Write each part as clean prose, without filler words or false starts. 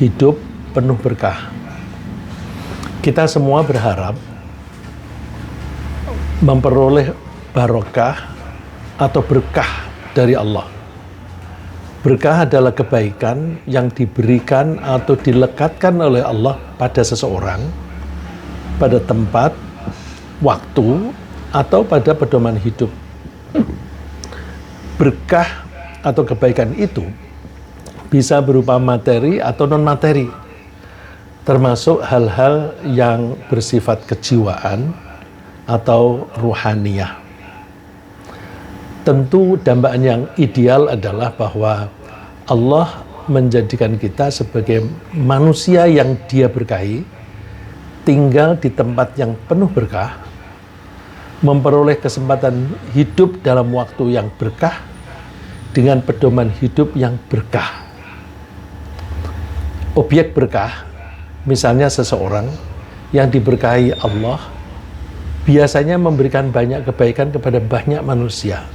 hidup penuh berkah. Kita semua berharap memperoleh barokah atau berkah dari Allah. Berkah adalah kebaikan yang diberikan atau dilekatkan oleh Allah pada seseorang, pada tempat, waktu, atau pada pedoman hidup. Berkah atau kebaikan itu bisa berupa materi atau non-materi, termasuk hal-hal yang bersifat kejiwaan atau ruhaniyah. Tentu dambaan yang ideal adalah bahwa Allah menjadikan kita sebagai manusia yang Dia berkahi, tinggal di tempat yang penuh berkah, memperoleh kesempatan hidup dalam waktu yang berkah, dengan pedoman hidup yang berkah. Objek berkah, misalnya seseorang yang diberkahi Allah, biasanya memberikan banyak kebaikan kepada banyak manusia.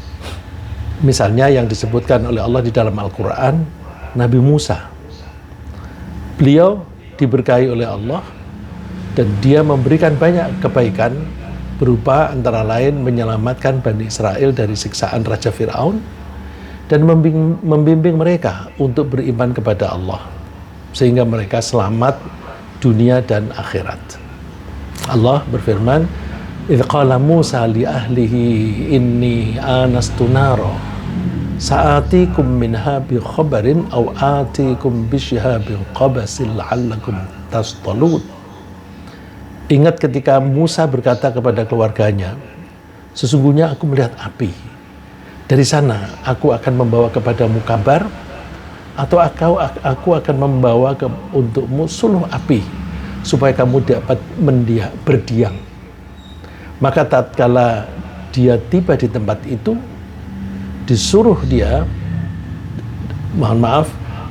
Misalnya yang disebutkan oleh Allah di dalam Al-Quran, Nabi Musa. Beliau diberkahi oleh Allah dan dia memberikan banyak kebaikan berupa antara lain menyelamatkan Bani Israel dari siksaan Raja Fir'aun dan membimbing mereka untuk beriman kepada Allah sehingga mereka selamat dunia dan akhirat. Allah berfirman, "Idz qala Musa li ahlihi inni anastu nara sa'atikum minha bi khabarin aw atikum bi shihabin qabasin la'allakum tastalun." Ingat ketika Musa berkata kepada keluarganya, "Sesungguhnya aku melihat api. Dari sana aku akan membawa kepadamu kabar, atau aku akan membawa untukmu suluh api supaya kamu dapat berdiam." Maka tatkala dia tiba di tempat itu, disuruh dia,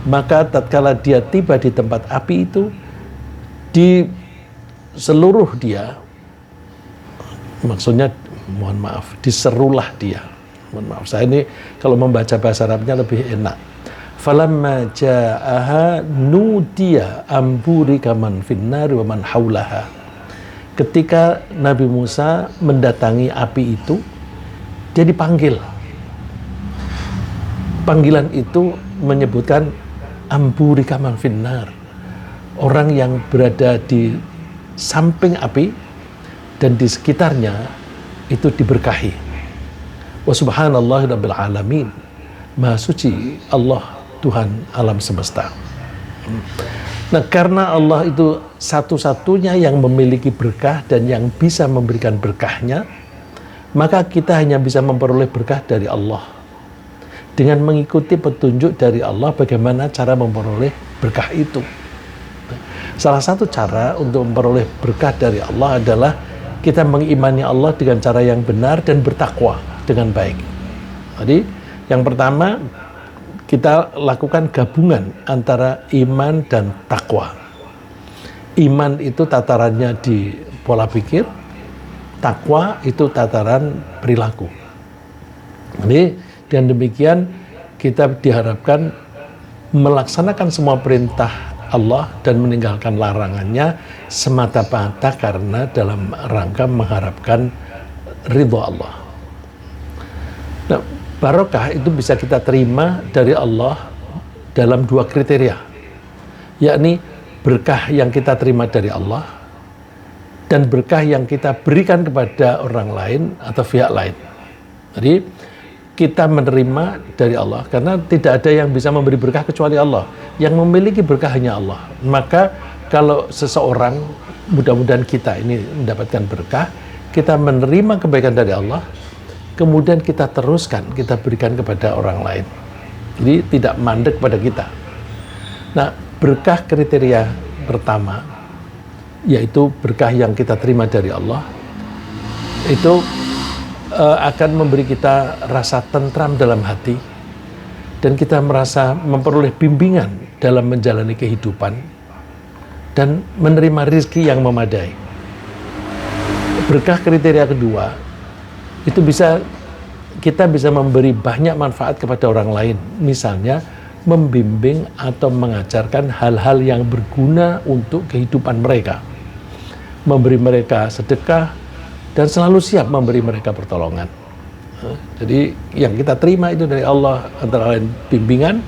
maka tatkala dia tiba di tempat api itu, di seluruh dia, maksudnya diserulah dia. Saya ini kalau membaca bahasa Arabnya lebih enak. Falamma ja'aha nudiya amburika man finnari wa man haulaha. Ketika Nabi Musa mendatangi api itu, dia dipanggil. Panggilan itu menyebutkan amburika man finnar, orang yang berada di samping api dan di sekitarnya itu diberkahi. Wa subhanallahi rabbil alamin. Maha suci Allah, Tuhan alam semesta. Nah, karena Allah itu satu-satunya yang memiliki berkah dan yang bisa memberikan berkahnya, maka kita hanya bisa memperoleh berkah dari Allah dengan mengikuti petunjuk dari Allah bagaimana cara memperoleh berkah itu. Salah satu cara untuk memperoleh berkah dari Allah adalah kita mengimani Allah dengan cara yang benar dan bertakwa dengan baik. Jadi, yang pertama, kita lakukan gabungan antara iman dan takwa. Iman itu tatarannya di pola pikir, takwa itu tataran perilaku. Jadi, dengan demikian kita diharapkan melaksanakan semua perintah Allah dan meninggalkan larangannya semata-mata karena dalam rangka mengharapkan ridho Allah. Nah, barokah itu bisa kita terima dari Allah dalam dua kriteria, yakni berkah yang kita terima dari Allah dan berkah yang kita berikan kepada orang lain atau pihak lain. Jadi kita menerima dari Allah karena tidak ada yang bisa memberi berkah kecuali Allah. Yang memiliki berkah hanya Allah. Maka kalau seseorang, mudah-mudahan kita ini mendapatkan berkah, kita menerima kebaikan dari Allah, kemudian kita teruskan, kita berikan kepada orang lain. Jadi tidak mandek pada kita. Nah, berkah kriteria pertama, yaitu berkah yang kita terima dari Allah, itu akan memberi kita rasa tentram dalam hati, dan kita merasa memperoleh bimbingan dalam menjalani kehidupan, dan menerima rezeki yang memadai. Berkah kriteria kedua, itu kita bisa memberi banyak manfaat kepada orang lain. Misalnya, membimbing atau mengajarkan hal-hal yang berguna untuk kehidupan mereka, memberi mereka sedekah, dan selalu siap memberi mereka pertolongan. Jadi yang kita terima itu dari Allah antara lain bimbingan,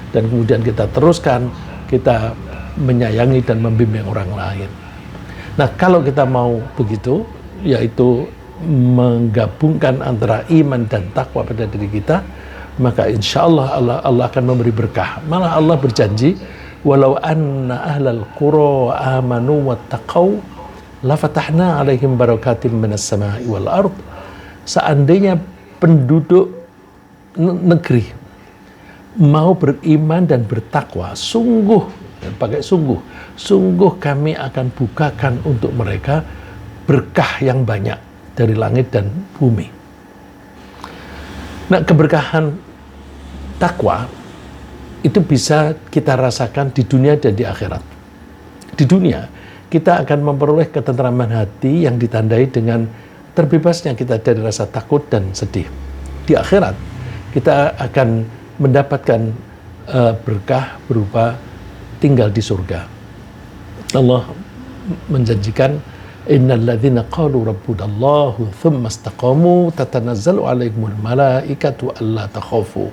dan kemudian kita teruskan, kita menyayangi dan membimbing orang lain. Nah, kalau kita mau begitu, yaitu menggabungkan antara iman dan takwa pada diri kita, maka insya Allah Allah akan memberi berkah. Malah Allah berjanji, walau anna ahlal qura amanu wattaqau lafatahna alaihim barakatim minas sama'i wal ard. Seandainya penduduk negeri mau beriman dan bertakwa, sungguh, pakai sungguh kami akan bukakan untuk mereka berkah yang banyak dari langit dan bumi. Nah, keberkahan takwa itu bisa kita rasakan di dunia dan di akhirat. Di dunia, kita akan memperoleh ketentraman hati yang ditandai dengan terbebasnya kita dari rasa takut dan sedih. Di akhirat, kita akan mendapatkan berkah berupa tinggal di surga. Allah menjanjikan, innal ladzina qalu rabbunallahu tsumma istaqamu tatanazzalu alaihimul malaikatu alla takhafu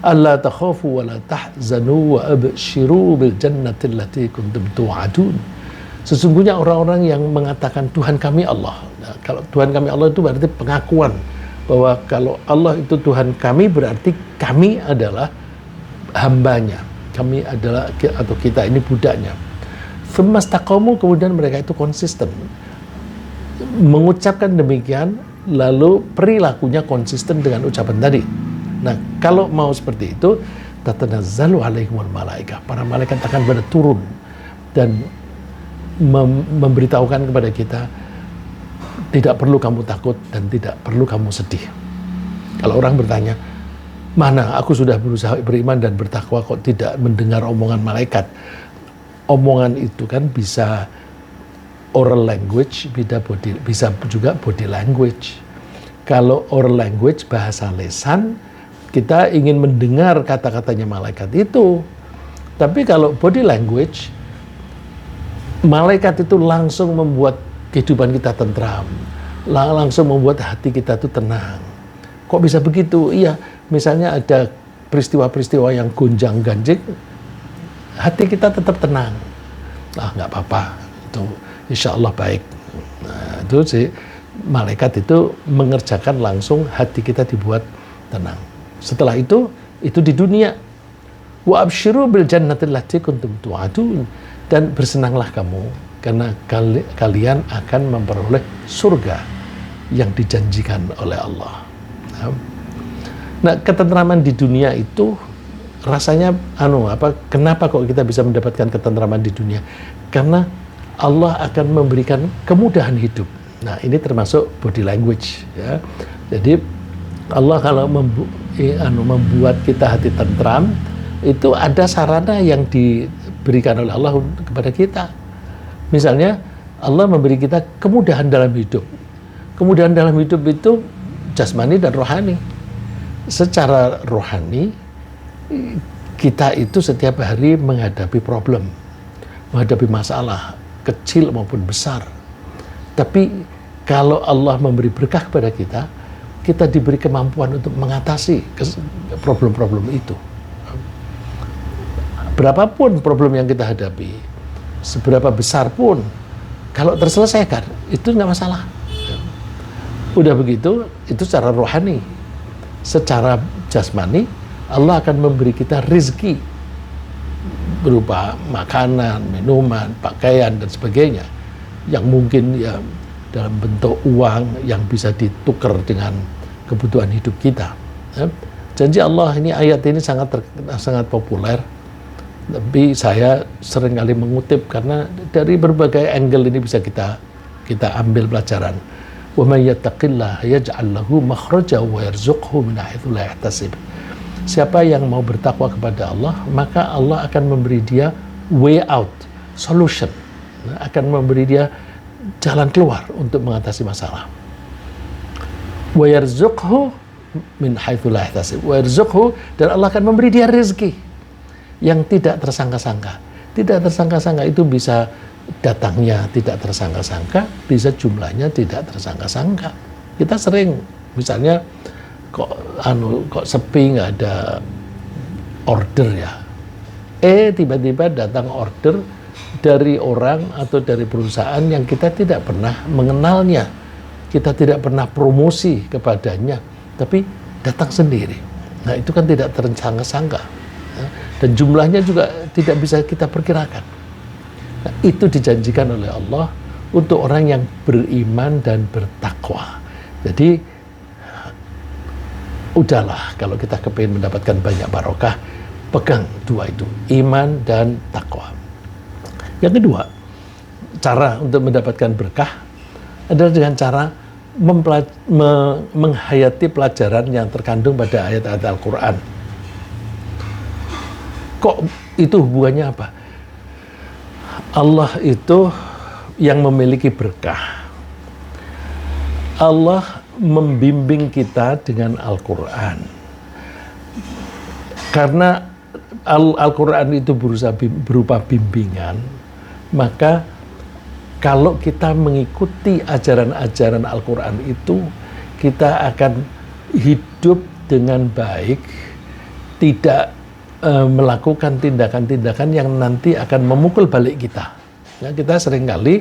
wa la tahzanu wa abshiru bil jannati allati kuntum tu'adun. Sesungguhnya orang-orang yang mengatakan Tuhan kami Allah. Nah, kalau Tuhan kami Allah itu berarti pengakuan bahwa kalau Allah itu Tuhan kami, berarti kami adalah hambanya, kami adalah, atau kita ini budaknya. Femastaqamu, kemudian mereka itu konsisten mengucapkan demikian, lalu perilakunya konsisten dengan ucapan tadi. Nah, kalau mau seperti itu, tatanazzalu alaihimul malaikah, para malaikat akan pada turun dan memberitahukan kepada kita, tidak perlu kamu takut dan tidak perlu kamu sedih. Kalau orang bertanya, mana aku sudah berusaha beriman dan bertakwa kok tidak mendengar omongan malaikat? Omongan itu kan bisa oral language, bisa juga body language. Kalau oral language, bahasa lisan, kita ingin mendengar kata-katanya malaikat itu. Tapi kalau body language, malaikat itu langsung membuat kehidupan kita tentram, langsung membuat hati kita itu tenang. Kok bisa begitu? Iya, misalnya ada peristiwa-peristiwa yang gonjang-ganjing, hati kita tetap tenang. Nggak apa-apa, itu insya Allah baik. Nah, itu sih, malaikat itu mengerjakan langsung, hati kita dibuat tenang. Setelah itu di dunia. Wa abshiru bil jannati allati kuntum tu'adun, dan bersenanglah kamu karena kalian akan memperoleh surga yang dijanjikan oleh Allah. Nah, ketentraman di dunia itu rasanya kenapa kok kita bisa mendapatkan ketentraman di dunia? Karena Allah akan memberikan kemudahan hidup. Nah, ini termasuk body language, ya. Jadi Allah kalau membuat kita hati tentram, itu ada sarana yang diberikan oleh Allah kepada kita. Misalnya Allah memberi kita kemudahan dalam hidup. Kemudahan dalam hidup itu jasmani dan rohani. Secara rohani, kita itu setiap hari menghadapi problem, menghadapi masalah kecil maupun besar. Tapi kalau Allah memberi berkah kepada kita, kita diberi kemampuan untuk mengatasi problem-problem itu. Berapapun problem yang kita hadapi, seberapa besar pun, kalau terselesaikan, itu nggak masalah. Udah begitu, itu secara rohani. Secara jasmani, Allah akan memberi kita rizki berupa makanan, minuman, pakaian, dan sebagainya, yang mungkin ya dalam bentuk uang yang bisa ditukar dengan kebutuhan hidup kita. Janji Allah ini, ayat ini sangat populer, tapi saya sering kali mengutip karena dari berbagai angle ini bisa kita ambil pelajaran. Wa may yattaqillaha yaj'al lahu makhraja wa yarzuqhu min haitsu la yahtasib. Siapa yang mau bertakwa kepada Allah, maka Allah akan memberi dia way out, solution, akan memberi dia jalan keluar untuk mengatasi masalah. Wa yarzuqhu min haitsu la yahtasib. Wa yarzuqhu, dan Allah akan memberi dia rezeki yang tidak tersangka-sangka. Tidak tersangka-sangka itu bisa datangnya tidak tersangka-sangka, bisa jumlahnya tidak tersangka-sangka. Kita sering, misalnya kok sepi, nggak ada order ya. Tiba-tiba datang order dari orang atau dari perusahaan yang kita tidak pernah mengenalnya, kita tidak pernah promosi kepadanya, tapi datang sendiri. Nah, itu kan tidak tersangka-sangka, ya. Dan jumlahnya juga tidak bisa kita perkirakan. Nah, itu dijanjikan oleh Allah untuk orang yang beriman dan bertakwa. Jadi udahlah, kalau kita kepingin mendapatkan banyak barokah, pegang dua itu, iman dan takwa. Yang kedua, cara untuk mendapatkan berkah adalah dengan cara menghayati pelajaran yang terkandung pada ayat-ayat Al-Quran. Kok itu hubungannya apa? Allah itu yang memiliki berkah. Allah membimbing kita dengan Al-Quran. Karena Al-Quran itu berupa bimbingan, maka kalau kita mengikuti ajaran-ajaran Al-Quran itu, kita akan hidup dengan baik, tidak melakukan tindakan-tindakan yang nanti akan memukul balik kita. Ya, kita seringkali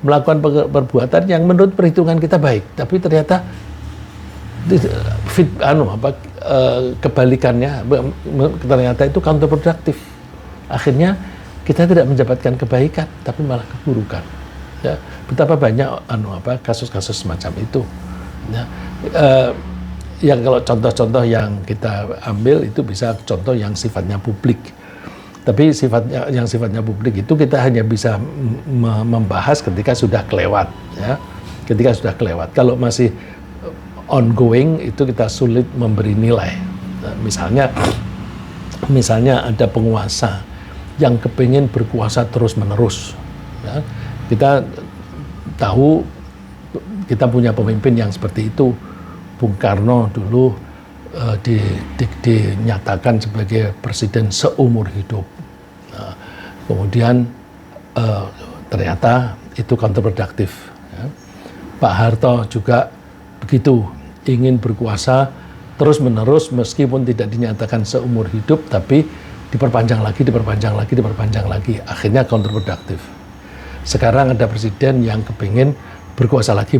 melakukan perbuatan yang menurut perhitungan kita baik, tapi ternyata kebalikannya, ternyata itu counterproductive. Akhirnya kita tidak mendapatkan kebaikan, tapi malah keburukan. Ya, betapa banyak kasus-kasus semacam itu. Ya, yang kalau contoh-contoh yang kita ambil itu bisa contoh yang sifatnya publik. Tapi yang sifatnya publik itu kita hanya bisa membahas ketika sudah kelewat, ya. Ketika sudah kelewat. Kalau masih ongoing itu kita sulit memberi nilai. Nah, misalnya ada penguasa yang kepingin berkuasa terus-menerus. Ya. Kita tahu kita punya pemimpin yang seperti itu. Bung Karno dulu dinyatakan sebagai presiden seumur hidup. Nah, kemudian ternyata itu counterproductive. Ya. Pak Harto juga begitu, ingin berkuasa terus-menerus meskipun tidak dinyatakan seumur hidup, tapi diperpanjang lagi. Akhirnya counterproductive. Sekarang ada presiden yang kepingin berkuasa lagi.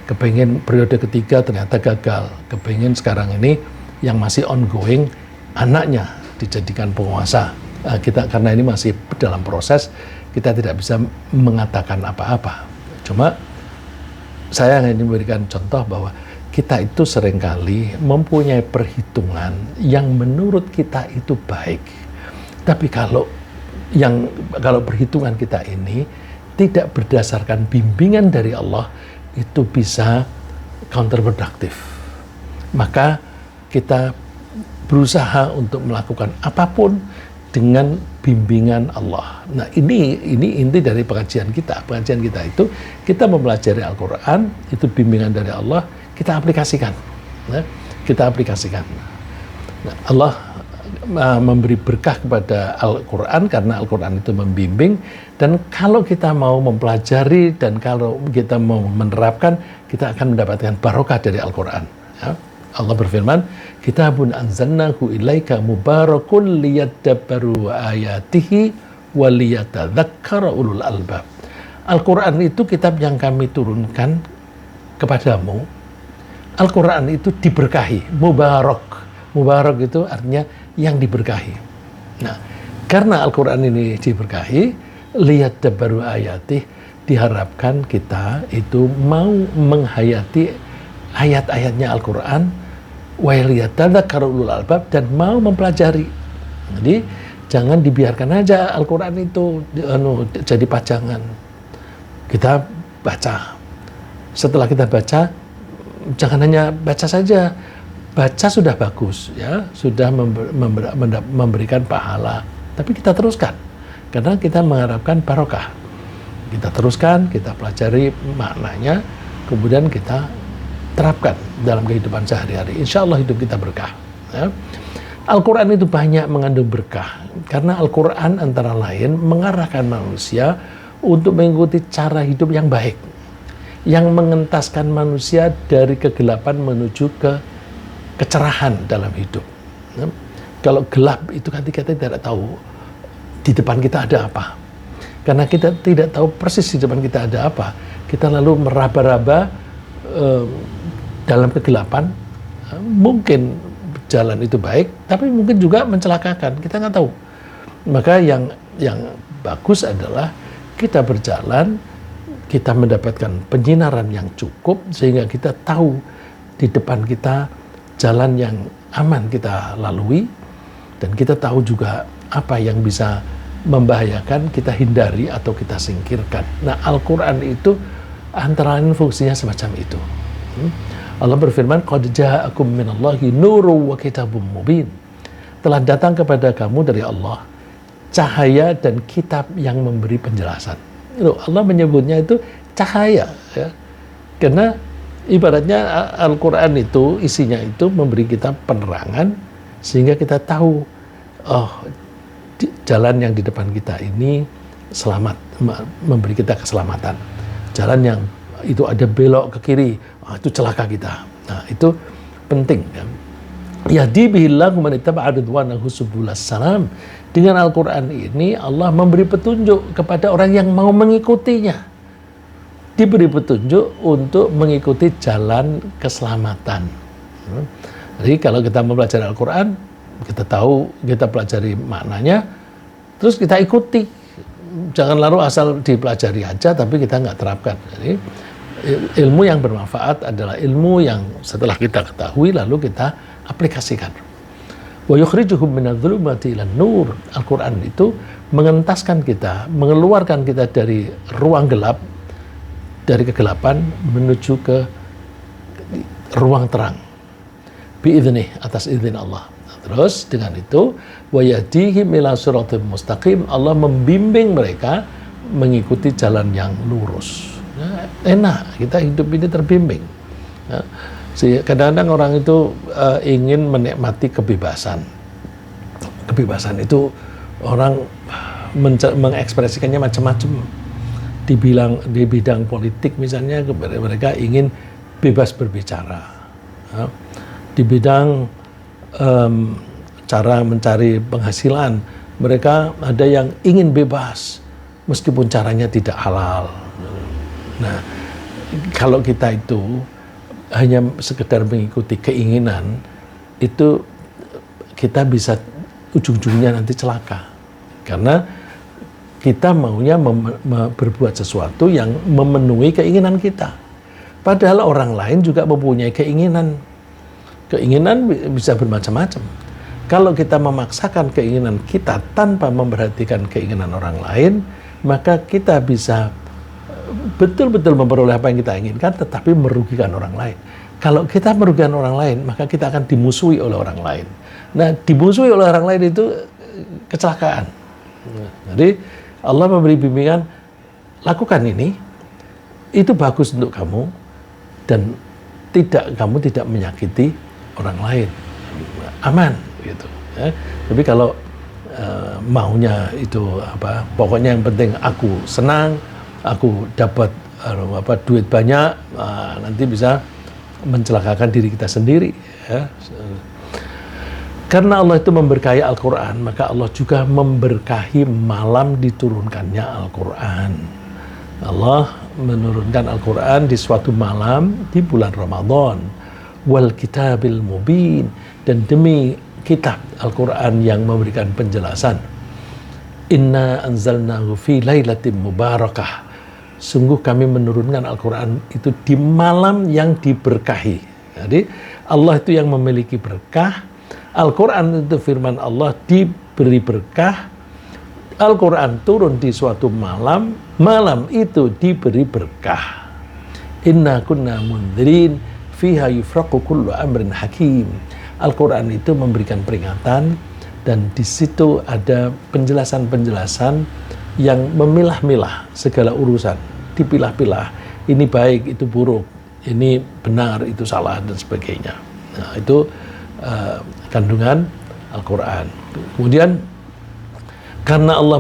Kepingin periode ketiga ternyata gagal. Kepingin sekarang ini yang masih ongoing, anaknya dijadikan penguasa. Karena ini masih dalam proses, kita tidak bisa mengatakan apa-apa. Cuma saya ingin memberikan contoh bahwa kita itu seringkali mempunyai perhitungan yang menurut kita itu baik. Tapi kalau perhitungan kita ini tidak berdasarkan bimbingan dari Allah, itu bisa counterproductive. Maka kita berusaha untuk melakukan apapun dengan bimbingan Allah. Nah, ini inti dari pengajian kita. Pengajian kita itu kita mempelajari Al-Quran, itu bimbingan dari Allah, kita aplikasikan. Nah, Nah, Allah memberi berkah kepada Al-Quran karena Al-Quran itu membimbing, dan kalau kita mau mempelajari dan kalau kita mau menerapkan, kita akan mendapatkan barokah dari Al-Quran. Ya. Allah berfirman, Kitabun anzalnahu ilaika mubarakun liyadabbaru ayatihi waliyatadzakkara ulul albab. Al-Quran itu kitab yang kami turunkan kepadamu. Al-Quran itu diberkahi, mubarak. Mubarak itu artinya yang diberkahi. Nah, karena Al-Quran ini diberkahi, liyadabbaru ayatih, diharapkan kita itu mau menghayati ayat-ayatnya Al-Quran, wa liyatadzakkara ulul albab, dan mau mempelajari. Jadi jangan dibiarkan aja Al-Quran itu jadi pajangan. Kita baca. Setelah kita baca, jangan hanya baca saja. Baca sudah bagus, ya, sudah memberikan pahala. Tapi kita teruskan, karena kita mengharapkan barokah. Kita teruskan, kita pelajari maknanya, kemudian kita terapkan dalam kehidupan sehari-hari. Insya Allah hidup kita berkah. Ya. Al-Quran itu banyak mengandung berkah, karena Al-Quran antara lain mengarahkan manusia untuk mengikuti cara hidup yang baik, yang mengentaskan manusia dari kegelapan menuju ke kecerahan dalam hidup. Kalau gelap itu kan kita tidak tahu di depan kita ada apa. Karena kita tidak tahu persis di depan kita ada apa, kita lalu meraba-raba dalam kegelapan. Mungkin jalan itu baik, tapi mungkin juga mencelakakan, kita nggak tahu. Maka yang bagus adalah kita berjalan, kita mendapatkan penyinaran yang cukup, sehingga kita tahu di depan kita jalan yang aman kita lalui, dan kita tahu juga apa yang bisa membahayakan kita hindari atau kita singkirkan. Nah, Al-Quran itu antara lain fungsinya semacam itu. Allah berfirman, "Qad ja'akum minallahi nurun wa kitabun mubin." Telah datang kepada kamu dari Allah cahaya dan kitab yang memberi penjelasan. Itu Allah menyebutnya itu cahaya, ya. Karena ibaratnya Al-Quran itu isinya itu memberi kita penerangan sehingga kita tahu, oh, jalan yang di depan kita ini selamat, memberi kita keselamatan. Jalan yang itu ada belok ke kiri, itu celaka kita. Nah, itu penting, ya. Yahdi bihillahu man ittaba'a ridwanahu subulas salam. Dengan Al-Quran ini Allah memberi petunjuk kepada orang yang mau mengikutinya. Diberi petunjuk untuk mengikuti jalan keselamatan. Jadi kalau kita mempelajari Al-Quran, kita tahu, kita pelajari maknanya, terus kita ikuti. Jangan lalu asal dipelajari aja tapi kita nggak terapkan. Jadi ilmu yang bermanfaat adalah ilmu yang setelah kita ketahui lalu kita aplikasikan. Wa yukhrijuhum minadh-dhulumati ilan nur. Al-Quran itu mengentaskan kita, mengeluarkan kita dari ruang gelap, dari kegelapan menuju ke ruang terang. Bi'idhnih, atas izin Allah. Terus dengan itu, wa yahdihim ila siratal mustaqim. Allah membimbing mereka mengikuti jalan yang lurus. Nah, enak, kita hidup ini terbimbing. Nah, kadang-kadang orang itu ingin menikmati kebebasan. Kebebasan itu orang mengekspresikannya macam-macam. Di bidang politik misalnya, mereka ingin bebas berbicara. Nah, di bidang cara mencari penghasilan, mereka ada yang ingin bebas meskipun caranya tidak halal. Nah, kalau kita itu hanya sekedar mengikuti keinginan, itu kita bisa ujung-ujungnya nanti celaka. Karena kita maunya berbuat sesuatu yang memenuhi keinginan kita. Padahal orang lain juga mempunyai keinginan. Keinginan bisa bermacam-macam. Kalau kita memaksakan keinginan kita tanpa memperhatikan keinginan orang lain, maka kita bisa betul-betul memperoleh apa yang kita inginkan, tetapi merugikan orang lain. Kalau kita merugikan orang lain, maka kita akan dimusuhi oleh orang lain. Nah, dimusuhi oleh orang lain itu kecelakaan. Jadi Allah memberi bimbingan, lakukan ini, itu bagus untuk kamu, dan kamu tidak menyakiti orang lain, aman, gitu. Ya. Tapi kalau maunya itu apa? Pokoknya yang penting aku senang, aku dapat duit banyak, nanti bisa mencelakakan diri kita sendiri, ya. Karena Allah itu memberkahi Al-Quran, maka Allah juga memberkahi malam diturunkannya Al-Quran. Allah menurunkan Al-Quran di suatu malam di bulan Ramadan. Wal kitabil mubin, dan demi kitab Al-Quran yang memberikan penjelasan. Inna anzalnahu fi lailatin mubarakah. Sungguh kami menurunkan Al-Quran itu di malam yang diberkahi. Jadi Allah itu yang memiliki berkah. Al-Quran itu firman Allah, diberi berkah. Al-Quran turun di suatu malam, malam itu diberi berkah. Inna kunna mundhirin fiha yufraqu kullu amrin hakim. Al-Quran itu memberikan peringatan, dan di situ ada penjelasan-penjelasan yang memilah-milah segala urusan, dipilah-pilah, ini baik, itu buruk, ini benar, itu salah, dan sebagainya. Nah, itu kandungan Al-Quran. Kemudian karena Allah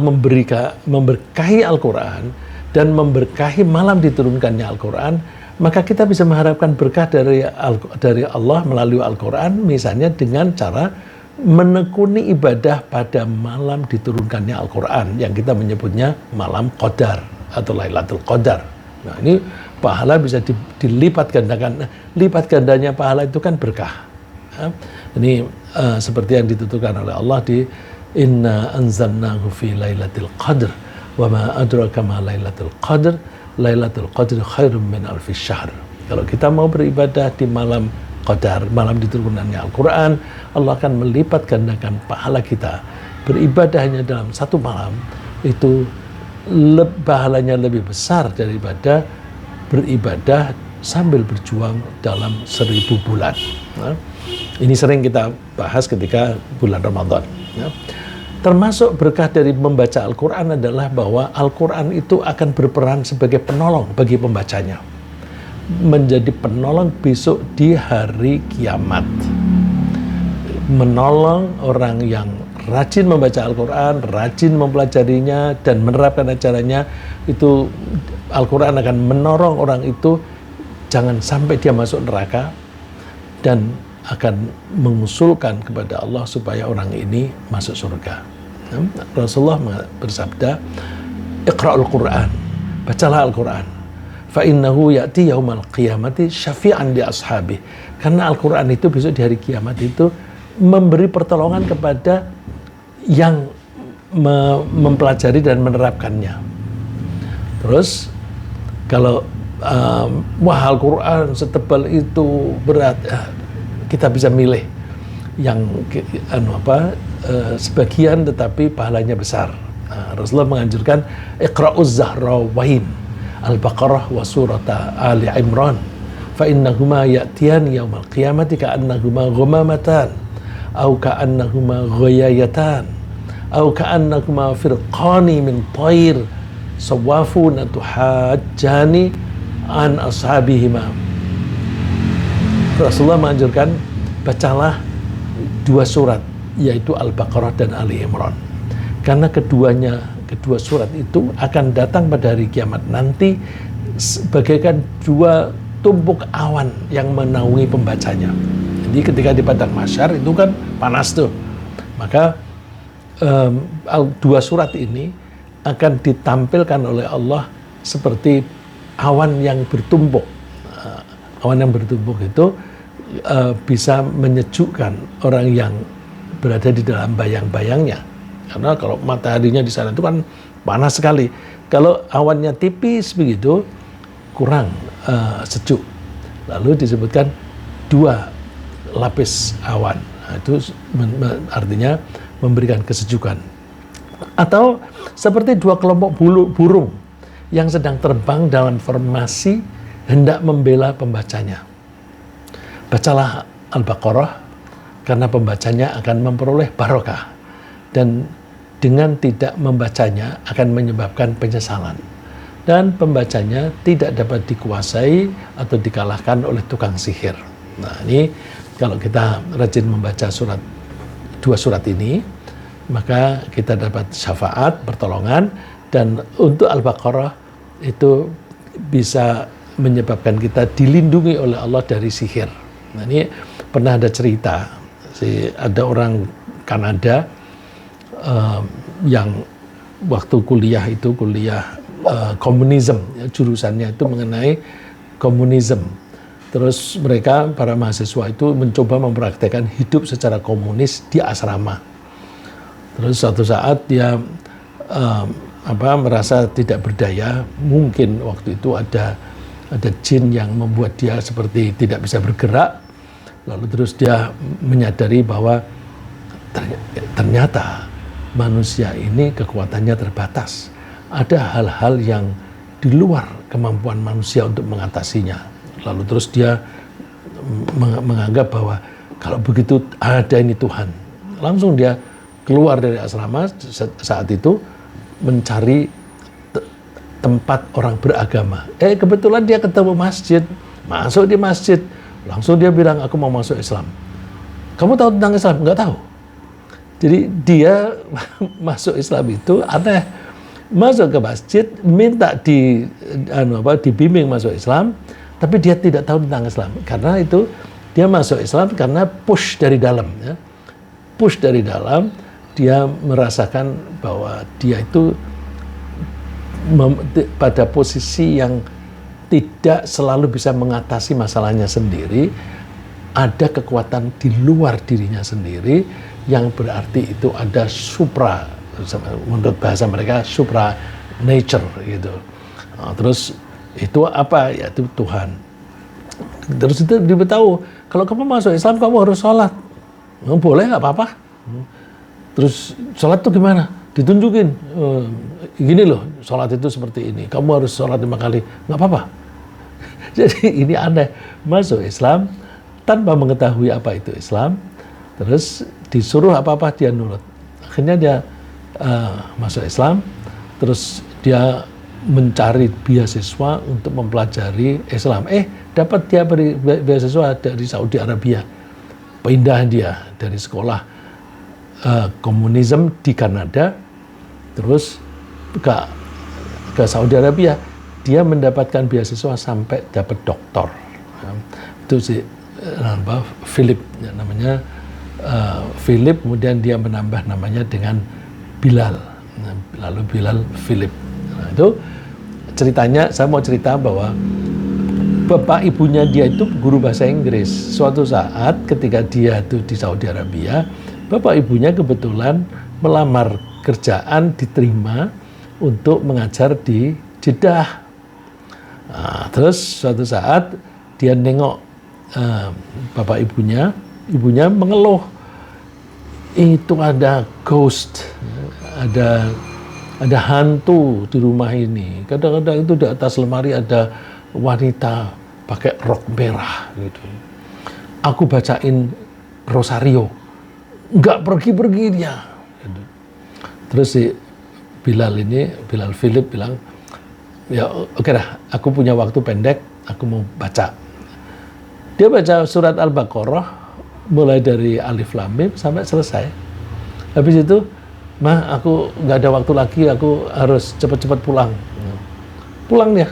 memberkahi Al-Quran dan memberkahi malam diturunkannya Al-Quran, maka kita bisa mengharapkan berkah dari Allah melalui Al-Quran, misalnya dengan cara menekuni ibadah pada malam diturunkannya Al-Quran, yang kita menyebutnya malam Qadar atau Lailatul Qadar. Nah, ini pahala bisa dilipat gandakan. Lipat gandanya pahala itu kan berkah. Ini seperti yang dituturkan oleh Allah di Inna anzalnahu fi lailatul qadr wa ma adraka ma lailatul qadr lailatul qadr khairum min alfi syahr. Kalau kita mau beribadah di malam Qadar, malam diturunkannya Al-Quran, Allah akan melipat gandakan pahala kita. Beribadah hanya dalam satu malam itu pahalanya lebih besar daripada beribadah sambil berjuang dalam 1000 bulan. Nah, ini sering kita bahas ketika bulan Ramadan. Ya. Termasuk berkah dari membaca Al-Quran adalah bahwa Al-Quran itu akan berperan sebagai penolong bagi pembacanya. Menjadi penolong besok di hari kiamat. Menolong orang yang rajin membaca Al-Quran, rajin mempelajarinya, dan menerapkan ajarannya, itu Al-Quran akan menolong orang itu jangan sampai dia masuk neraka, dan akan mengusulkan kepada Allah supaya orang ini masuk surga. Rasulullah bersabda, Iqra'ul Quran, bacalah Al-Quran, fa innahu ya'ti yaumal qiyamati syafi'an li ashabi. Karena Al-Quran itu besok di hari kiamat itu memberi pertolongan kepada yang mempelajari dan menerapkannya. Terus kalau wah Al-Quran setebal itu berat, kita bisa milih yang sebagian tetapi pahalanya besar. Rasulullah menganjurkan Iqra'uz Zahrawain, Al-Baqarah wa surata Ali Imran, fa innahuma ya'tiyan yaumal qiyamati ka'annahuma ghamamatan au ka'annahuma ghayayatan au ka'annahuma firqani min tayr sawafuna tuhajjani an ashabihima. Rasulullah menganjurkan bacalah 2 surat, yaitu Al-Baqarah dan Ali Imran, karena kedua surat itu akan datang pada hari kiamat nanti bagaikan 2 tumpuk awan yang menaungi pembacanya. Jadi ketika di padang mahsyar itu kan panas tuh, maka 2 surat ini akan ditampilkan oleh Allah seperti awan yang bertumpuk. Awan yang bertumpuk itu bisa menyejukkan orang yang berada di dalam bayang-bayangnya. Karena kalau mataharinya di sana itu kan panas sekali. Kalau awannya tipis begitu, kurang sejuk. Lalu disebutkan 2 lapis awan. Nah, itu artinya memberikan kesejukan. Atau seperti 2 kelompok burung yang sedang terbang dalam formasi hendak membela pembacanya. Bacalah Al-Baqarah karena pembacanya akan memperoleh barokah, dan dengan tidak membacanya akan menyebabkan penyesalan, dan pembacanya tidak dapat dikuasai atau dikalahkan oleh tukang sihir. Nah, ini kalau kita rajin membaca 2 surat ini, maka kita dapat syafaat, pertolongan, dan untuk Al-Baqarah itu bisa menyebabkan kita dilindungi oleh Allah dari sihir. Nah, ini pernah ada cerita, ada orang Kanada yang waktu kuliah komunisme, ya, jurusannya itu mengenai komunisme. Terus mereka, para mahasiswa itu mencoba mempraktekkan hidup secara komunis di asrama. Terus suatu saat dia merasa tidak berdaya, mungkin waktu itu ada jin yang membuat dia seperti tidak bisa bergerak. Lalu terus dia menyadari bahwa ternyata manusia ini kekuatannya terbatas. Ada hal-hal yang di luar kemampuan manusia untuk mengatasinya. Lalu terus dia menganggap bahwa kalau begitu ada ini Tuhan. Langsung dia keluar dari asrama saat itu mencari tempat orang beragama. Kebetulan dia ketemu masjid. Masuk di masjid, langsung dia bilang, aku mau masuk Islam. Kamu tahu tentang Islam? Enggak tahu. Jadi dia masuk Islam itu aneh. Masuk ke masjid, minta dibimbing masuk Islam, tapi dia tidak tahu tentang Islam. Karena itu dia masuk Islam karena push dari dalam. Ya. Push dari dalam, dia merasakan bahwa dia itu pada posisi yang tidak selalu bisa mengatasi masalahnya sendiri. Ada kekuatan di luar dirinya sendiri yang berarti itu ada supra, menurut bahasa mereka supra nature gitu. Nah, terus itu apa? Ya itu Tuhan. Terus itu diberitahu, kalau kamu masuk Islam kamu harus sholat. Boleh nggak apa-apa. Terus sholat itu gimana? Ditunjukin. Gini loh, sholat itu seperti ini. Kamu harus sholat 5 kali. Nggak apa-apa. Jadi ini aneh. Masuk Islam tanpa mengetahui apa itu Islam. Terus disuruh apa-apa dia nurut. Akhirnya dia masuk Islam, terus dia mencari beasiswa untuk mempelajari Islam. Dapat dia beasiswa dari Saudi Arabia. Pindah dia dari sekolah komunisme di Kanada, terus ke Saudi Arabia. Dia mendapatkan beasiswa sampai dapat doktor. Itu si Philip namanya. Philip, kemudian dia menambah namanya dengan Bilal, lalu Bilal Philip. Nah, itu ceritanya, saya mau cerita bahwa bapak ibunya dia itu guru bahasa Inggris. Suatu saat ketika dia itu di Saudi Arabia, bapak ibunya kebetulan melamar kerjaan, diterima untuk mengajar di Jeddah. Nah, terus suatu saat dia nengok bapak ibunya mengeluh, itu ada ghost, ada hantu di rumah ini. Kadang-kadang itu di atas lemari ada wanita pakai rok merah gitu. Aku bacain rosario, nggak pergi-pergi dia. Gitu. Terus si Bilal Philip bilang, ya oke dah, aku punya waktu pendek, aku mau baca. Dia baca surat Al-Baqarah, mulai dari Alif Lam Mim sampai selesai. Habis itu, aku nggak ada waktu lagi, aku harus cepat-cepat pulang. Pulang dia.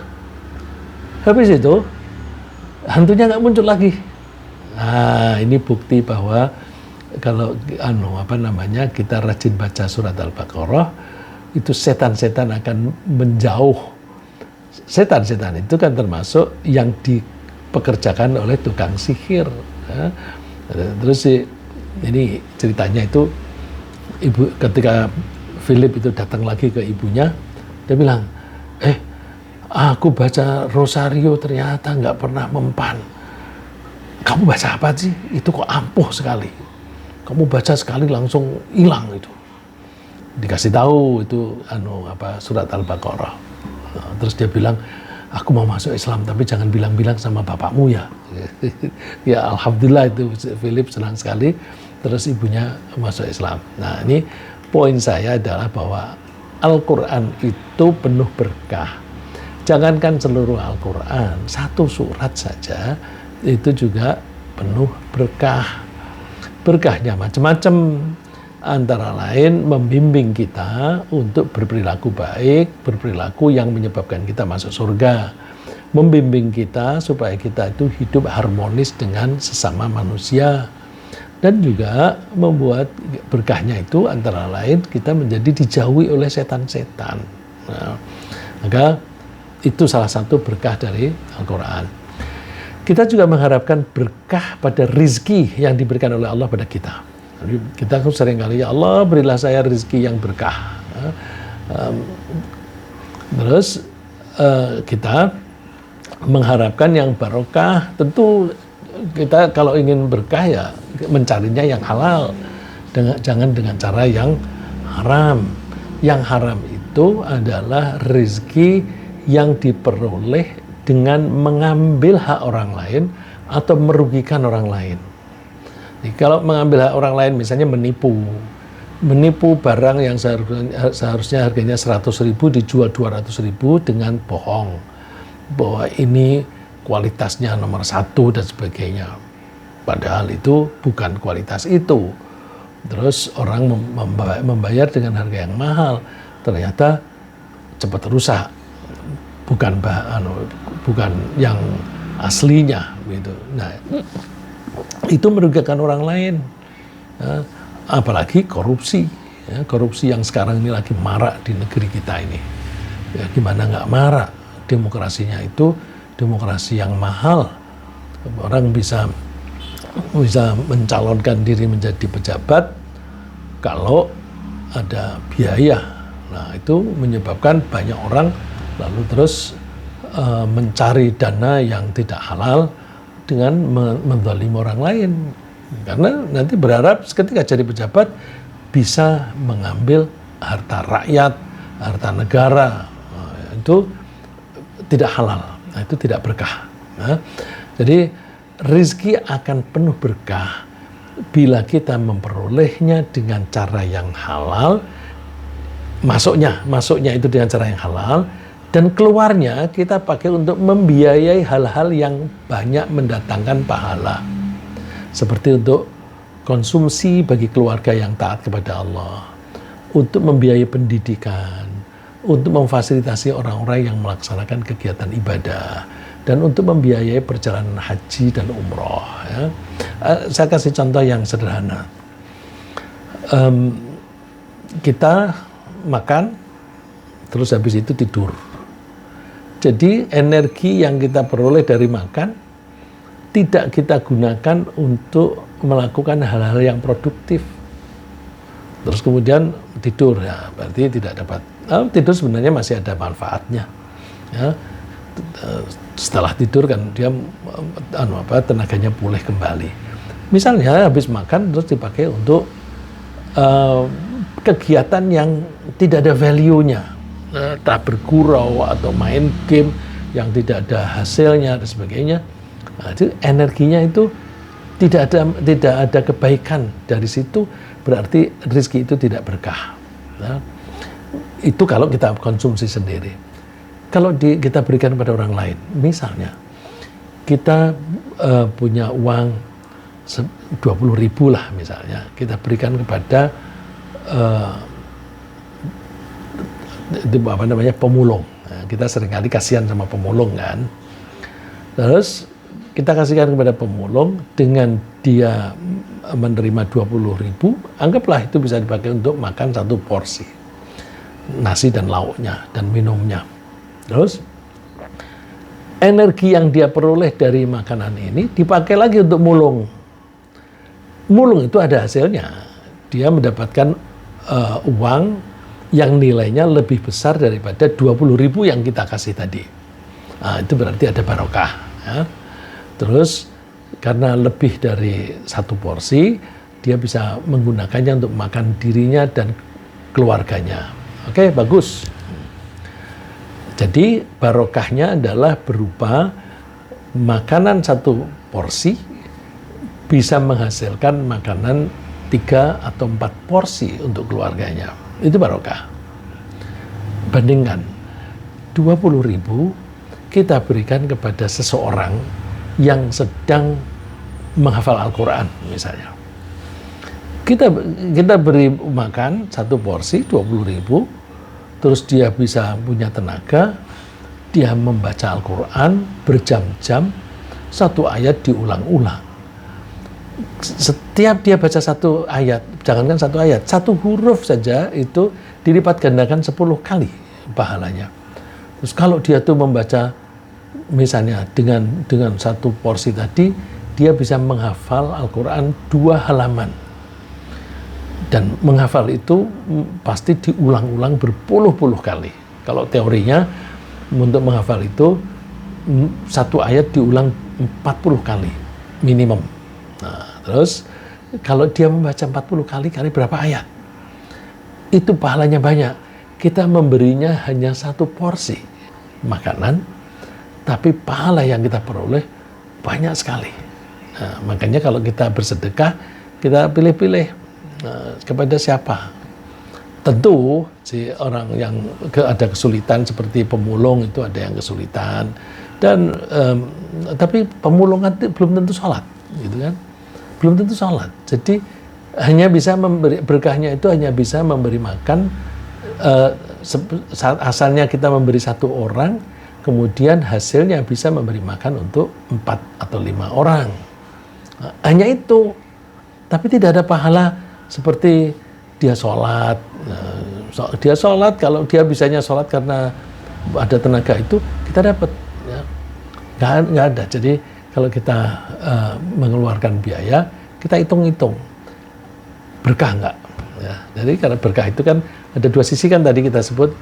Habis itu, hantunya nggak muncul lagi. Nah, ini bukti bahwa kalau kita rajin baca surat Al-Baqarah, itu setan-setan akan menjauh. Setan-setan itu kan termasuk yang dipekerjakan oleh tukang sihir. Ya. Terus ini ceritanya itu, ketika Philip itu datang lagi ke ibunya, dia bilang, aku baca rosario ternyata nggak pernah mempan. Kamu baca apa sih? Itu kok ampuh sekali. Kamu baca sekali langsung hilang itu. Dikasih tahu itu surat Al-Baqarah. Nah, terus dia bilang, aku mau masuk Islam tapi jangan bilang-bilang sama bapakmu ya. Ya alhamdulillah itu Philip senang sekali. Terus ibunya masuk Islam. Nah ini poin saya adalah bahwa Al-Quran itu penuh berkah. Jangankan seluruh Al-Quran, satu surat saja itu juga penuh berkah. Berkahnya macam-macam. Antara lain membimbing kita untuk berperilaku baik, berperilaku yang menyebabkan kita masuk surga. Membimbing kita supaya kita itu hidup harmonis dengan sesama manusia. Dan juga membuat berkahnya itu antara lain kita menjadi dijauhi oleh setan-setan. Nah, maka itu salah satu berkah dari Al-Quran. Kita juga mengharapkan berkah pada rizki yang diberikan oleh Allah pada kita. Kita sering kali, ya Allah berilah saya rezeki yang berkah. Terus kita mengharapkan yang barokah. Tentu kita kalau ingin berkah ya mencarinya yang halal, jangan dengan cara yang haram. Yang haram itu adalah rezeki yang diperoleh dengan mengambil hak orang lain atau merugikan orang lain. Jadi, kalau mengambil hak orang lain, misalnya menipu barang yang seharusnya harganya 100.000 dijual 200.000 dengan bohong, bahwa ini kualitasnya nomor 1 dan sebagainya. Padahal itu bukan kualitas itu. Terus orang membayar dengan harga yang mahal, ternyata cepat rusak, bukan bukan yang aslinya gitu. Nah, itu merugikan orang lain, ya, apalagi korupsi, ya, korupsi yang sekarang ini lagi marak di negeri kita ini. Ya, gimana nggak marak? Demokrasinya itu demokrasi yang mahal. Orang bisa mencalonkan diri menjadi pejabat kalau ada biaya. Nah, itu menyebabkan banyak orang lalu terus mencari dana yang tidak halal dengan menzalimi orang lain. Karena nanti berharap ketika jadi pejabat bisa mengambil harta rakyat, harta negara. Nah, itu tidak halal. Nah, itu tidak berkah. Nah, jadi rezeki akan penuh berkah bila kita memperolehnya dengan cara yang halal, masuknya itu dengan cara yang halal, dan keluarnya kita pakai untuk membiayai hal-hal yang banyak mendatangkan pahala, seperti untuk konsumsi bagi keluarga yang taat kepada Allah, untuk membiayai pendidikan, untuk memfasilitasi orang-orang yang melaksanakan kegiatan ibadah, dan untuk membiayai perjalanan haji dan umroh. Ya. Saya kasih contoh yang sederhana. Kita makan, terus habis itu tidur. Jadi energi yang kita peroleh dari makan tidak kita gunakan untuk melakukan hal-hal yang produktif. Terus kemudian tidur, ya berarti tidak dapat. Tidur sebenarnya masih ada manfaatnya. Ya. Setelah tidur kan dia tenaganya pulih kembali. Misalnya habis makan terus dipakai untuk kegiatan yang tidak ada value-nya, tak bergurau atau main game yang tidak ada hasilnya dan sebagainya. Nah, itu energinya itu tidak ada kebaikan dari situ, berarti rezeki itu tidak berkah. Nah, itu kalau kita konsumsi sendiri. Kalau kita berikan kepada orang lain, misalnya kita punya uang 20.000 lah misalnya, kita berikan kepada pemulung. Nah, kita seringkali kasihan sama pemulung kan. Terus kita kasihkan kepada pemulung, dengan dia menerima 20.000, anggaplah itu bisa dipakai untuk makan 1 porsi nasi dan lauknya dan minumnya. Terus energi yang dia peroleh dari makanan ini dipakai lagi untuk mulung. Mulung itu ada hasilnya. Dia mendapatkan uang yang nilainya lebih besar daripada 20.000 yang kita kasih tadi. Nah, itu berarti ada barokah. Ya. Terus karena lebih dari 1 porsi, dia bisa menggunakannya untuk makan dirinya dan keluarganya. Oke, bagus. Jadi barokahnya adalah berupa makanan 1 porsi bisa menghasilkan makanan 3 atau 4 porsi untuk keluarganya. Itu barokah. Bandingkan 20.000 kita berikan kepada seseorang yang sedang menghafal Al-Quran misalnya. Kita beri makan 1 porsi 20.000, terus dia bisa punya tenaga, dia membaca Al-Quran berjam-jam, 1 ayat diulang-ulang. Setiap dia baca 1 ayat, jangankan 1 ayat, 1 huruf saja itu dilipat gandakan 10 kali pahalanya. Terus kalau dia tuh membaca misalnya dengan 1 porsi tadi, dia bisa menghafal Al-Quran 2 halaman. Dan menghafal itu pasti diulang-ulang berpuluh-puluh kali. Kalau teorinya untuk menghafal itu 1 ayat diulang 40 kali minimum. Nah, terus kalau dia membaca 40 kali berapa ayat? Itu pahalanya banyak. Kita memberinya hanya 1 porsi makanan, tapi pahala yang kita peroleh banyak sekali. Nah, makanya kalau kita bersedekah, kita pilih-pilih kepada siapa. Tentu si orang yang ada kesulitan seperti pemulung itu ada yang kesulitan, dan tapi pemulung belum tentu sholat, gitu kan? Belum tentu sholat. Jadi hanya bisa memberi berkahnya itu hanya bisa memberi makan asalnya kita memberi 1 orang, kemudian hasilnya bisa memberi makan untuk 4 atau 5 orang. Hanya itu, tapi tidak ada pahala seperti dia sholat. Dia sholat, kalau dia bisanya sholat karena ada tenaga itu, kita dapat. Ya. Nggak ada. Jadi kalau kita mengeluarkan biaya, kita hitung-hitung. Berkah nggak? Ya. Jadi karena berkah itu kan ada 2 sisi kan tadi kita sebut,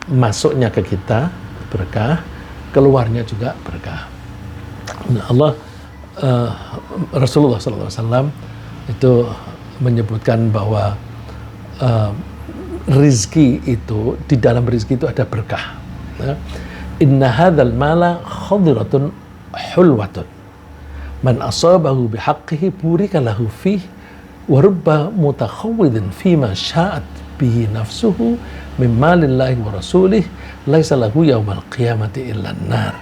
masuknya ke kita berkah, keluarnya juga berkah. Nah, Rasulullah SAW itu menyebutkan bahwa rizki itu, di dalam rizki itu ada berkah. Ya. Inna hadzal mala khadiratun hulwatun man asabahu bihaqqihi burika lahu fih wa rubba mutakhawwidin fima sya'at bihi nafsuhu min malillahi wa rasulih laisa lahu yaumal qiyamati illa nar.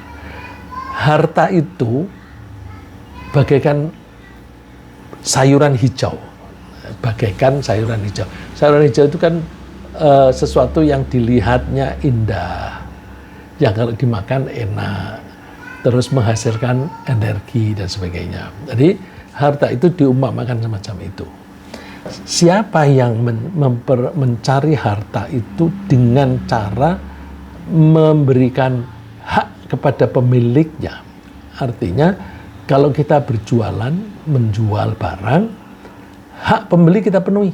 Harta itu bagaikan sayuran hijau. Bagaikan sayuran hijau. Sayuran hijau itu kan sesuatu yang dilihatnya indah, yang kalau dimakan enak, terus menghasilkan energi dan sebagainya. Jadi harta itu diumpamakan semacam itu. Siapa yang mencari harta itu dengan cara memberikan hak kepada pemiliknya. Artinya kalau kita berjualan, menjual barang, hak pembeli kita penuhi.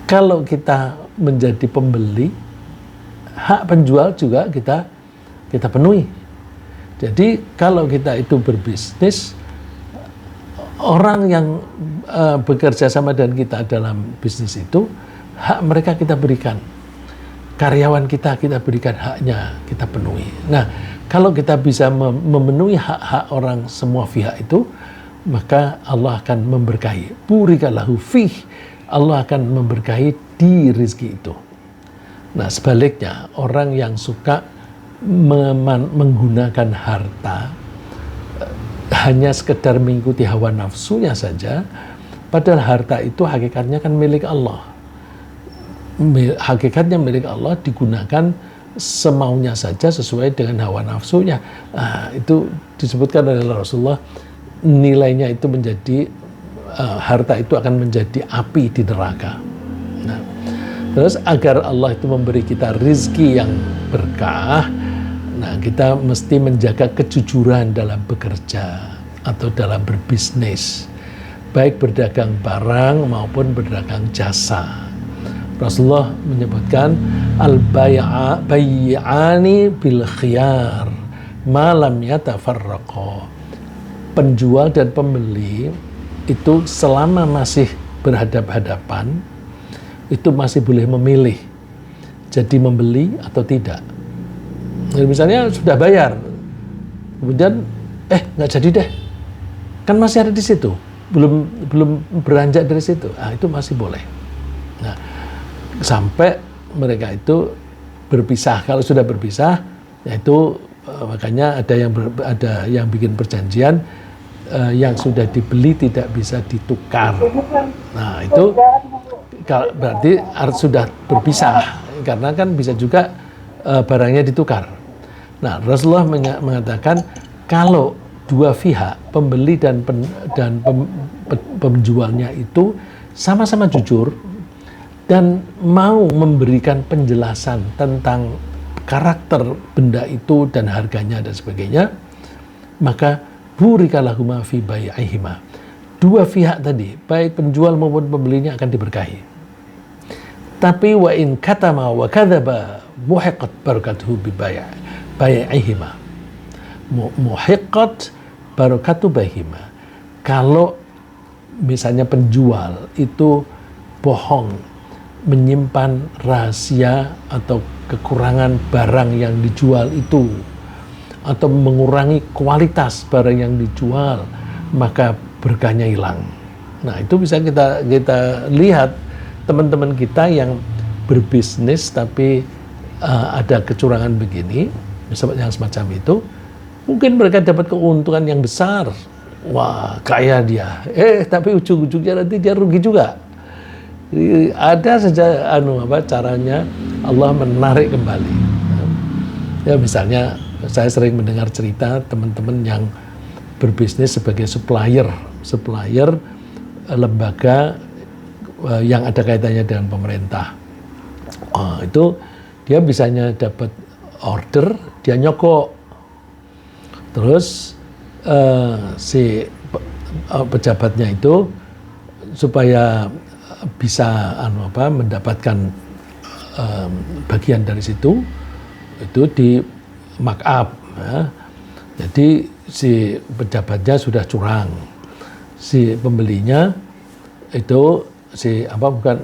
Kalau kita menjadi pembeli, hak penjual juga kita penuhi. Jadi kalau kita itu berbisnis, orang yang bekerja sama dengan kita dalam bisnis itu, hak mereka kita berikan. Karyawan kita berikan haknya, kita penuhi. Nah, kalau kita bisa memenuhi hak-hak orang semua pihak itu, maka Allah akan memberkahi. Burika lahu fih, Allah akan memberkahi di rezeki itu. Nah, sebaliknya, orang yang suka menggunakan harta hanya sekedar mengikuti hawa nafsunya saja, padahal harta itu hakikatnya kan milik Allah. Hakikatnya milik Allah digunakan semaunya saja sesuai dengan hawa nafsunya. Nah, itu disebutkan oleh Rasulullah, nilainya itu menjadi harta itu akan menjadi api di neraka. Nah, terus agar Allah itu memberi kita rizki yang berkah, nah kita mesti menjaga kejujuran dalam bekerja atau dalam berbisnis, baik berdagang barang maupun berdagang jasa. Rasulullah menyebutkan al-bai'ani bil khiyar ma lam yatafarraqa. Penjual dan pembeli itu selama masih berhadap-hadapan itu masih boleh memilih jadi membeli atau tidak. Jadi misalnya sudah bayar, kemudian nggak jadi deh, kan masih ada di situ, belum beranjak dari situ, itu masih boleh. Nah, sampai mereka itu berpisah. Kalau sudah berpisah, yaitu makanya ada yang bikin perjanjian, yang sudah dibeli tidak bisa ditukar. Nah, itu berarti sudah berpisah, karena kan bisa juga barangnya ditukar. Nah, Rasulullah mengatakan kalau dua pihak, pembeli dan penjualnya itu sama-sama jujur dan mau memberikan penjelasan tentang karakter benda itu dan harganya dan sebagainya, maka burika lahuma fi bai'ihima. Dua pihak tadi, baik penjual maupun pembelinya akan diberkahi. Tapi wa in katama wa kadzaba muhiqqat barakatuhu bi bai'ihima. Muhiqqat barakatuhu baihima. Kalau misalnya penjual itu bohong, menyimpan rahasia atau kekurangan barang yang dijual itu, atau mengurangi kualitas barang yang dijual, maka berkahnya hilang. Nah, itu bisa kita lihat teman-teman kita yang berbisnis tapi ada kecurangan begini, yang semacam itu, mungkin mereka dapat keuntungan yang besar wah kaya dia, tapi ujung-ujungnya nanti dia rugi juga. Jadi, ada saja caranya Allah menarik kembali. Ya misalnya saya sering mendengar cerita teman-teman yang berbisnis sebagai supplier lembaga yang ada kaitannya dengan pemerintah. Itu dia bisanya dapat order, dia nyokok. Terus si pejabatnya itu supaya bisa mendapatkan bagian dari situ, itu di markup. Ya. Jadi si pejabatnya sudah curang, si pembelinya itu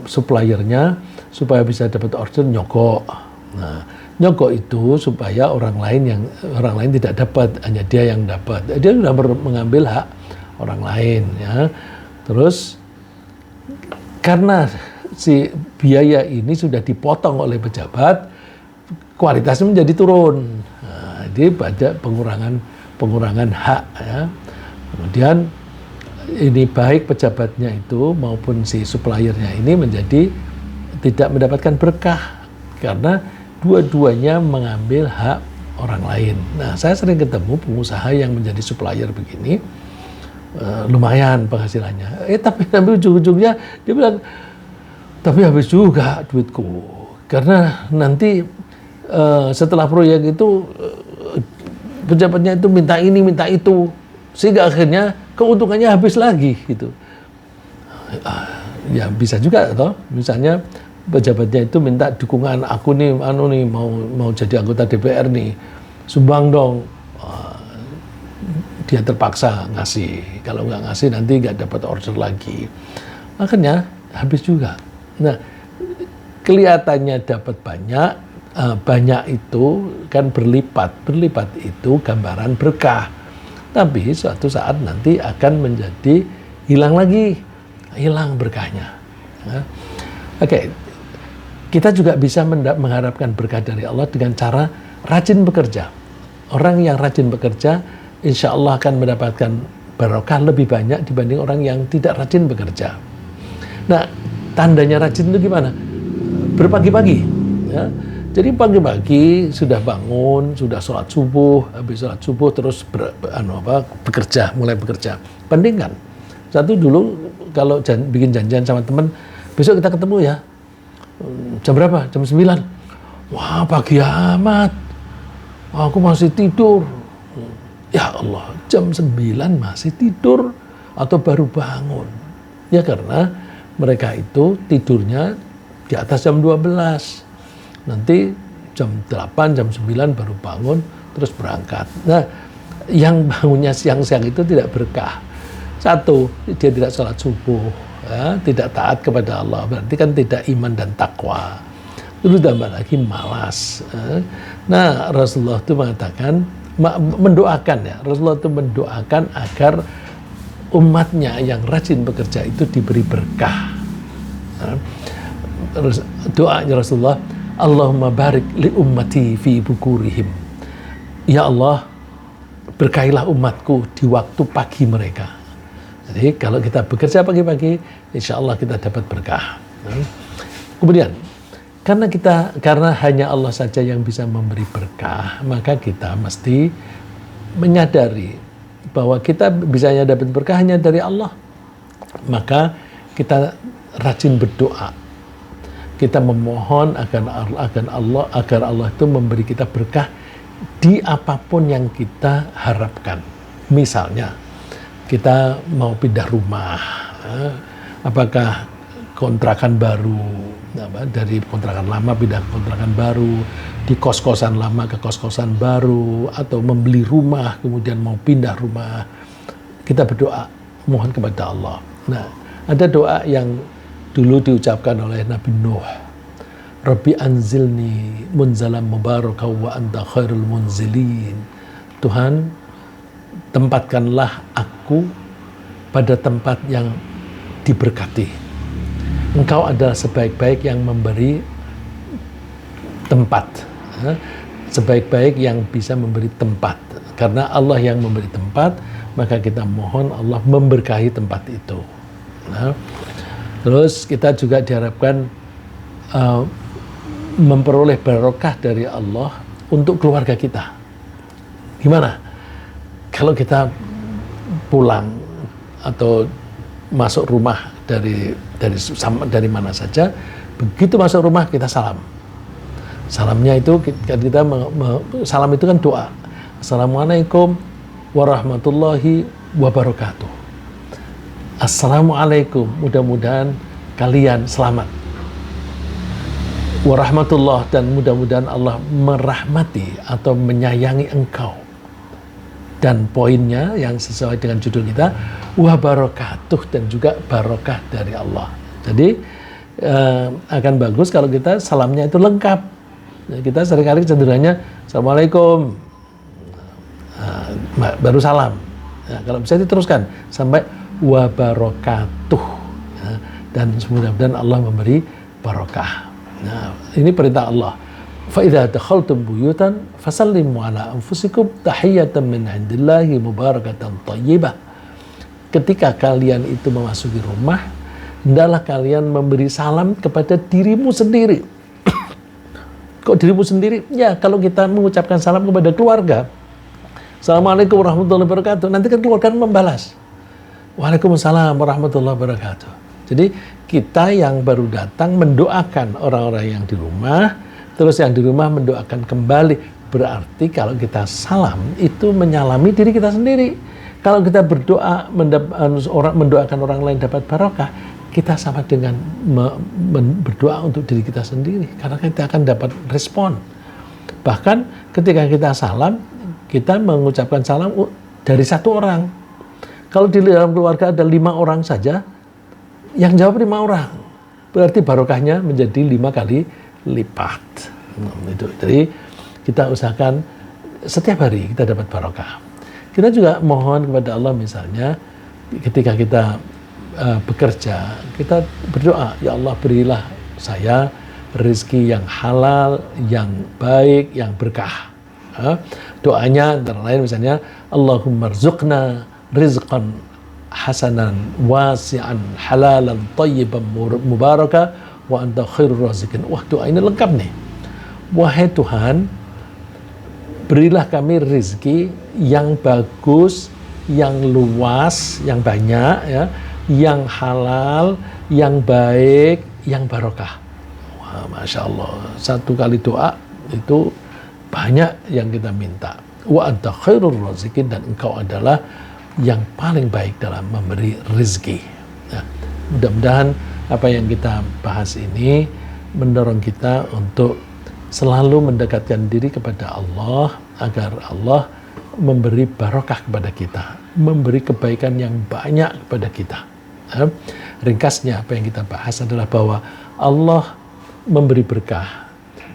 suppliernya supaya bisa dapat order nyokok. Nah, nyokok itu supaya orang lain tidak dapat, hanya dia yang dapat. Dia sudah mengambil hak orang lain, ya. Terus karena si biaya ini sudah dipotong oleh pejabat, kualitasnya menjadi turun. Nah, jadi ada pengurangan hak, ya. Kemudian ini baik pejabatnya itu maupun si suppliernya ini menjadi tidak mendapatkan berkah karena dua-duanya mengambil hak orang lain. Nah, saya sering ketemu pengusaha yang menjadi supplier begini, lumayan penghasilannya. Tapi ujung-ujungnya dia bilang, tapi habis juga duitku. Karena nanti setelah proyek itu pejabatnya itu minta ini, minta itu. Sehingga akhirnya keuntungannya habis lagi gitu. Ya bisa juga toh, misalnya pejabatnya itu minta dukungan, aku nih mau jadi anggota DPR nih, sumbang dong. Dia terpaksa ngasih, kalau nggak ngasih nanti nggak dapat order lagi, akhirnya habis juga. Nah, kelihatannya dapat banyak itu kan berlipat itu gambaran berkah, tapi suatu saat nanti akan menjadi hilang berkahnya. Oke. Kita juga bisa mengharapkan berkah dari Allah dengan cara rajin bekerja. Orang yang rajin bekerja, insya Allah akan mendapatkan barokah lebih banyak dibanding orang yang tidak rajin bekerja. Nah, tandanya rajin itu gimana? Berpagi-pagi. Ya. Jadi pagi-pagi sudah bangun, sudah sholat subuh, habis sholat subuh terus mulai bekerja. Bandingkan. Satu dulu kalau bikin janjian sama teman, besok kita ketemu ya. Jam berapa? Jam 9. Wah, pagi amat. Aku masih tidur. Ya Allah, jam 9 masih tidur atau baru bangun. Ya karena mereka itu tidurnya di atas jam 12. Nanti jam 8, jam 9 baru bangun, terus berangkat. Nah, yang bangunnya siang-siang itu tidak berkah. Satu, dia tidak sholat subuh. Ya, tidak taat kepada Allah, berarti kan tidak iman dan takwa. Terus tambah lagi malas. Nah, Rasulullah itu Rasulullah itu mendoakan agar umatnya yang rajin bekerja itu diberi berkah. Doanya Rasulullah, Allahumma barik li ummati fi bukurihim. Ya Allah, berkailah umatku di waktu pagi mereka. Jadi kalau kita bekerja pagi-pagi, insya Allah kita dapat berkah. Kemudian, karena hanya Allah saja yang bisa memberi berkah, maka kita mesti menyadari bahwa kita bisanya dapat berkah hanya dari Allah. Maka kita rajin berdoa. Kita memohon agar Allah itu memberi kita berkah di apapun yang kita harapkan. Misalnya, kita mau pindah rumah, apakah kontrakan baru, dari kontrakan lama pindah ke kontrakan baru, di kos-kosan lama ke kos-kosan baru, atau membeli rumah kemudian mau pindah rumah, kita berdoa, mohon kepada Allah. Nah, ada doa yang dulu diucapkan oleh Nabi Nuh, Rabbi anzilni munzalam mubarakah wa anta khairul munzilin. Tuhan, tempatkanlah aku pada tempat yang diberkati. Engkau adalah sebaik-baik yang memberi tempat. Sebaik-baik yang bisa memberi tempat. Karena Allah yang memberi tempat, maka kita mohon Allah memberkahi tempat itu. Nah, terus kita juga diharapkan memperoleh barokah dari Allah untuk keluarga kita. Gimana? Kalau kita pulang atau masuk rumah dari mana saja, begitu masuk rumah kita salam. Salamnya itu salam itu kan doa. Assalamualaikum warahmatullahi wabarakatuh. Assalamualaikum, mudah-mudahan kalian selamat. Warahmatullah, dan mudah-mudahan Allah merahmati atau menyayangi engkau. Dan poinnya yang sesuai dengan judul kita, wabarakatuh, dan juga barokah dari Allah. Jadi akan bagus kalau kita salamnya itu lengkap. Kita seringkali cenderungnya Assalamualaikum, baru salam. Kalau bisa diteruskan sampai wabarakatuh, dan mudah-mudahan Allah memberi barokah. Nah, ini perintah Allah. Fa idza dakhaltum buyutan fasallimu ala anfusikum tahiyatan min indillahi mubarakatan thayyibah. Ketika kalian itu memasuki rumah, hendaklah kalian memberi salam kepada dirimu sendiri. Kok dirimu sendiri? Ya, kalau kita mengucapkan salam kepada keluarga, Assalamualaikum warahmatullahi wabarakatuh, nanti kan keluarga membalas, Waalaikumsalam warahmatullahi wabarakatuh. Jadi kita yang baru datang mendoakan orang-orang yang di rumah, terus yang di rumah mendoakan kembali. Berarti kalau kita salam itu menyalami diri kita sendiri. Kalau kita berdoa mendoakan orang lain dapat barokah, kita sama dengan berdoa untuk diri kita sendiri, karena kita akan dapat respon. Bahkan ketika kita salam, kita mengucapkan salam dari satu orang. Kalau di dalam keluarga ada 5 orang saja, yang jawab 5 orang, berarti barokahnya menjadi 5 kali lipat. Itu. Jadi kita usahakan setiap hari kita dapat barokah. Kita juga mohon kepada Allah, misalnya ketika kita bekerja, kita berdoa, ya Allah berilah saya rezeki yang halal, yang baik, yang berkah. Doanya antara lain misalnya Allahumma rzuqna rizqan hasanan wasi'an halalan thayyiban mubaraka wa anta khairur raziqin. Wah, doa ini lengkap nih. Wahai Tuhan, berilah kami rezeki yang bagus, yang luas, yang banyak, ya, yang halal, yang baik, yang barokah. Wah, Masya Allah, satu kali doa itu banyak yang kita minta. Wa anta khairur raziqin, dan engkau adalah yang paling baik dalam memberi rezeki. Nah, mudah-mudahan apa yang kita bahas ini mendorong kita untuk selalu mendekatkan diri kepada Allah, agar Allah memberi barokah kepada kita, memberi kebaikan yang banyak kepada kita. Nah, ringkasnya apa yang kita bahas adalah bahwa Allah memberi berkah,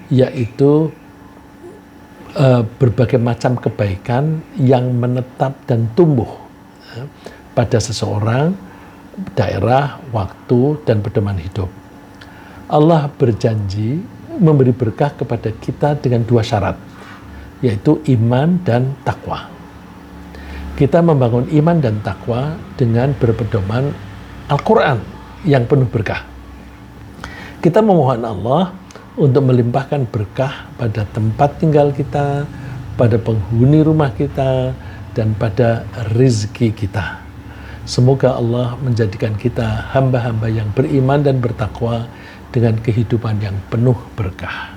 yaitu berbagai macam kebaikan yang menetap dan tumbuh pada seseorang, daerah, waktu, dan pedoman hidup. Allah berjanji memberi berkah kepada kita dengan 2 syarat, yaitu iman dan takwa. Kita membangun iman dan takwa dengan berpedoman Al-Quran yang penuh berkah. Kita memohon Allah untuk melimpahkan berkah pada tempat tinggal kita, pada penghuni rumah kita, dan pada rezeki kita. Semoga Allah menjadikan kita hamba-hamba yang beriman dan bertakwa dengan kehidupan yang penuh berkah.